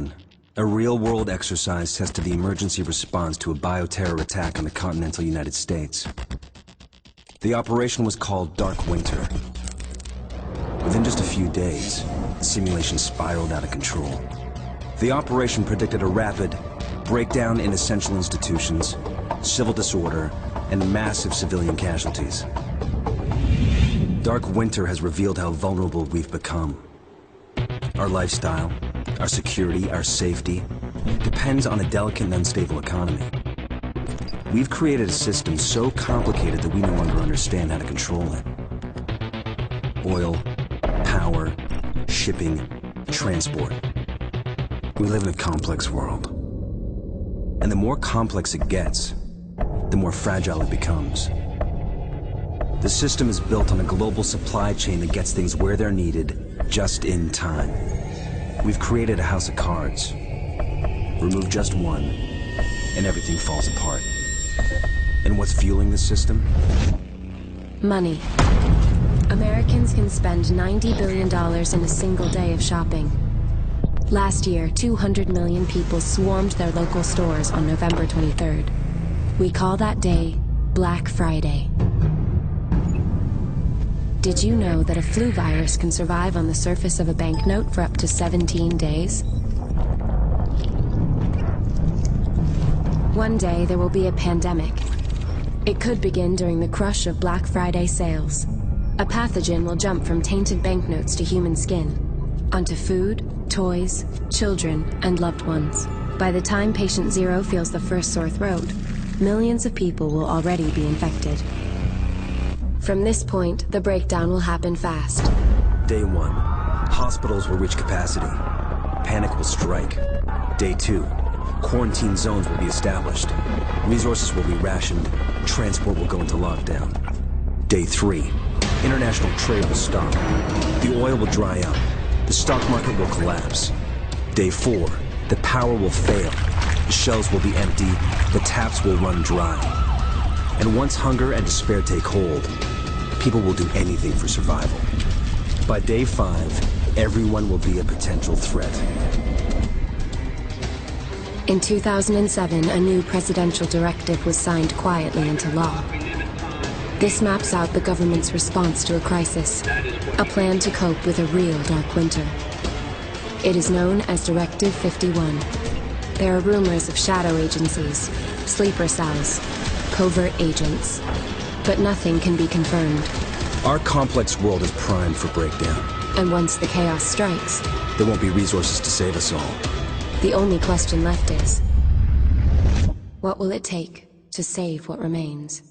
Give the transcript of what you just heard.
1. A real-world exercise tested the emergency response to a bioterror attack on the continental United States. The operation was called Dark Winter. Within just a few days, the simulation spiraled out of control. The operation predicted a rapid breakdown in essential institutions, civil disorder, and massive civilian casualties. Dark Winter has revealed how vulnerable we've become. Our lifestyle, our security, our safety, depends on a delicate and unstable economy. We've created a system so complicated that we no longer understand how to control it. Oil, power, shipping, transport. We live in a complex world. And the more complex it gets, the more fragile it becomes. The system is built on a global supply chain that gets things where they're needed, just in time. We've created a house of cards. Remove just one, and everything falls apart. And what's fueling this system? Money. Americans can spend $90 billion in a single day of shopping. Last year, 200 million people swarmed their local stores on November 23rd. We call that day Black Friday. Did you know that a flu virus can survive on the surface of a banknote for up to 17 days? One day there will be a pandemic. It could begin during the crush of Black Friday sales. A pathogen will jump from tainted banknotes to human skin, onto food, toys, children, and loved ones. By the time patient zero feels the first sore throat, millions of people will already be infected. From this point, the breakdown will happen fast. Day 1, hospitals will reach capacity. Panic will strike. Day 2, quarantine zones will be established. Resources will be rationed. Transport will go into lockdown. Day 3, international trade will stop. The oil will dry up. The stock market will collapse. Day 4, the power will fail. The shelves will be empty. The taps will run dry. And once hunger and despair take hold, people will do anything for survival. By day 5, everyone will be a potential threat. In 2007, a new presidential directive was signed quietly into law. This maps out the government's response to a crisis, a plan to cope with a real dark winter. It is known as Directive 51. There are rumors of shadow agencies, sleeper cells, covert agents, but nothing can be confirmed. Our complex world is primed for breakdown. And once the chaos strikes, there won't be resources to save us all. The only question left is, what will it take to save what remains?